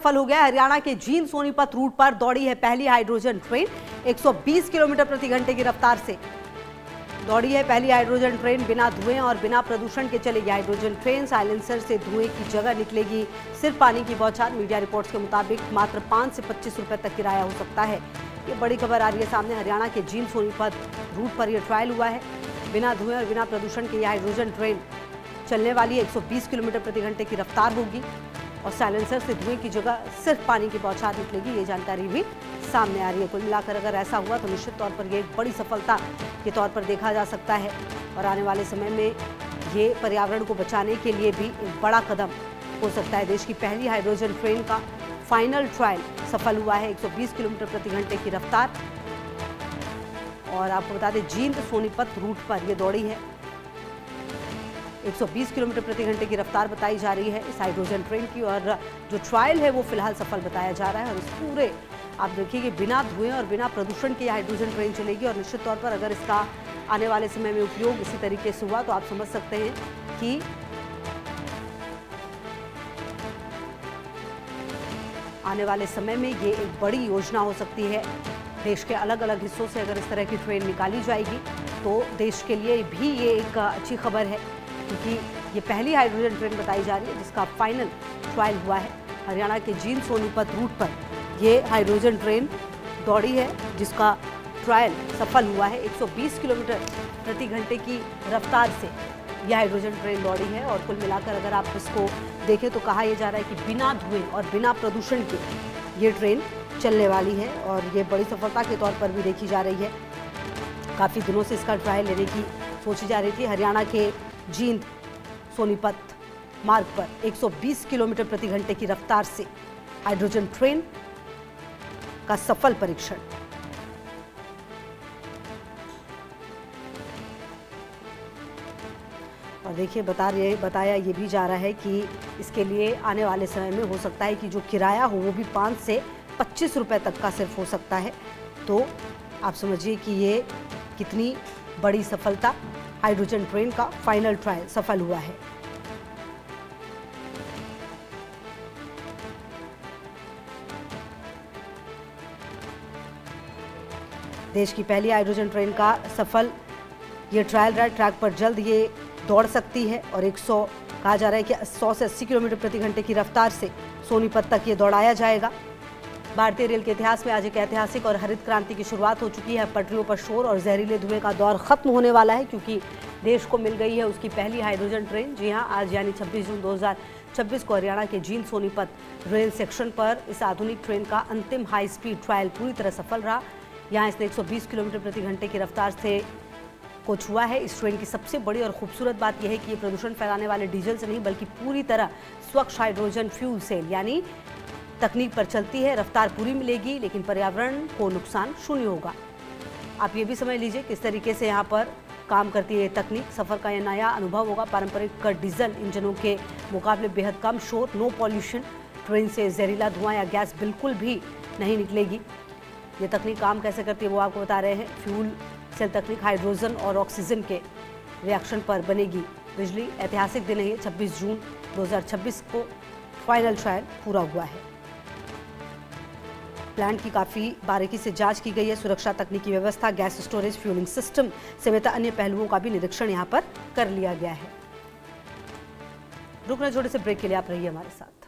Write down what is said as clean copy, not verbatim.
सफल हो गया। हरियाणा के जींद सोनीपत रूट पर दौड़ी है पहली हाइड्रोजन ट्रेन। 120 किलोमीटर प्रति घंटे की रफ्तार से दौड़ी है पहली हाइड्रोजन ट्रेन। बिना धुएं और बिना प्रदूषण के चलेगी हाइड्रोजन ट्रेन। साइलेंसर से धुएं की जगह निकलेगी सिर्फ पानी की बौछार। मीडिया रिपोर्ट्स के मुताबिक मात्र 5 से 25 रुपए तक किराया हो सकता है। ये बड़ी खबर आ रही है सामने। हरियाणा के जींद सोनीपत रूट पर यह ट्रायल हुआ है। बिना धुएं और बिना प्रदूषण के यह हाइड्रोजन ट्रेन चलने वाली है। 120 किलोमीटर प्रति घंटे की रफ्तार होगी और साइलेंसर से धुएं की जगह सिर्फ पानी की बौछार निकलेगी। ये जानकारी भी सामने आ रही है। कुल मिलाकर अगर ऐसा हुआ तो निश्चित तौर पर ये एक बड़ी सफलता के तौर पर देखा जा सकता है और आने वाले समय में ये पर्यावरण को बचाने के लिए भी एक बड़ा कदम हो सकता है। देश की पहली हाइड्रोजन ट्रेन का फाइनल ट्रायल सफल हुआ है। 120 किलोमीटर प्रति घंटे की रफ्तार। और आपको बता दें जींद सोनीपत रूट पर यह दौड़ी है। 120 किलोमीटर प्रति घंटे की रफ्तार बताई जा रही है इस हाइड्रोजन ट्रेन की और जो ट्रायल है वो फिलहाल सफल बताया जा रहा है। और इस पूरे आप देखिए कि बिना धुएं और बिना प्रदूषण के हाइड्रोजन ट्रेन चलेगी और निश्चित तौर पर अगर इसका आने वाले समय में उपयोग इसी तरीके से हुआ तो आप समझ सकते हैं कि आने वाले समय में ये एक बड़ी योजना हो सकती है। देश के अलग अलग हिस्सों से अगर इस तरह की ट्रेन निकाली जाएगी तो देश के लिए भी ये एक अच्छी खबर है, क्योंकि ये पहली हाइड्रोजन ट्रेन बताई जा रही है जिसका फाइनल ट्रायल हुआ है। हरियाणा के जींद सोनीपत रूट पर ये हाइड्रोजन ट्रेन दौड़ी है जिसका ट्रायल सफल हुआ है। 120 किलोमीटर प्रति घंटे की रफ्तार से यह हाइड्रोजन ट्रेन दौड़ी है और कुल मिलाकर अगर आप इसको देखें तो कहा यह जा रहा है कि बिना धुएं और बिना प्रदूषण के ये ट्रेन चलने वाली है और ये बड़ी सफलता के तौर पर भी देखी जा रही है। काफ़ी दिनों से इसका ट्रायल लेने की सोची जा रही थी। हरियाणा के जींद सोनीपत मार्ग पर 120 किलोमीटर प्रति घंटे की रफ्तार से हाइड्रोजन ट्रेन का सफल परीक्षण। और देखिए बताया ये भी जा रहा है कि इसके लिए आने वाले समय में हो सकता है कि जो किराया हो वो भी 5 से 25 रुपए तक का सिर्फ हो सकता है। तो आप समझिए कि ये कितनी बड़ी सफलता। हाइड्रोजन ट्रेन का फाइनल ट्रायल सफल हुआ है। देश की पहली हाइड्रोजन ट्रेन का सफल ये ट्रायल रहा। ट्रैक पर जल्द ये दौड़ सकती है और 100 कहा जा रहा है कि 100 से 80 किलोमीटर प्रति घंटे की रफ्तार से सोनीपत तक ये दौड़ाया जाएगा। भारतीय रेल के इतिहास में आज एक ऐतिहासिक और हरित क्रांति की शुरुआत हो चुकी है। पटरियों पर शोर और जहरीले धुएं का दौर खत्म होने वाला है, क्योंकि देश को मिल गई है उसकी पहली हाइड्रोजन ट्रेन। जी हां, आज यानी 26 जून 2026 को हरियाणा के जींद सोनीपत रेल सेक्शन पर इस आधुनिक ट्रेन का अंतिम हाई स्पीड ट्रायल पूरी तरह सफल रहा। यहाँ इसने 120 किलोमीटर प्रति घंटे की रफ्तार से को छुआ है। इस ट्रेन की सबसे बड़ी और खूबसूरत बात यह है कि ये प्रदूषण फैलाने वाले डीजल से नहीं बल्कि पूरी तरह स्वच्छ हाइड्रोजन फ्यूल सेल यानी तकनीक पर चलती है। रफ्तार पूरी मिलेगी लेकिन पर्यावरण को नुकसान शून्य होगा। आप ये भी समझ लीजिए किस तरीके से यहाँ पर काम करती है तकनीक। सफ़र का यह नया अनुभव होगा। पारंपरिक डीजल इंजनों के मुकाबले बेहद कम शोर, नो पॉल्यूशन। ट्रेन से जहरीला धुआं या गैस बिल्कुल भी नहीं निकलेगी। ये तकनीक काम कैसे करती है वो आपको बता रहे हैं। फ्यूल सेल तकनीक हाइड्रोजन और ऑक्सीजन के रिएक्शन पर बनेगी बिजली। ऐतिहासिक दिन है ये। 26 जून 2026 को फाइनल ट्रायल पूरा हुआ है। प्लांट की काफ़ी बारीकी से जांच की गई है। सुरक्षा, तकनीकी व्यवस्था, गैस स्टोरेज, फ्यूलिंग सिस्टम समेत अन्य पहलुओं का भी निरीक्षण यहां पर कर लिया गया है। रुकना छोटे से ब्रेक के लिए आप रहिए हमारे साथ।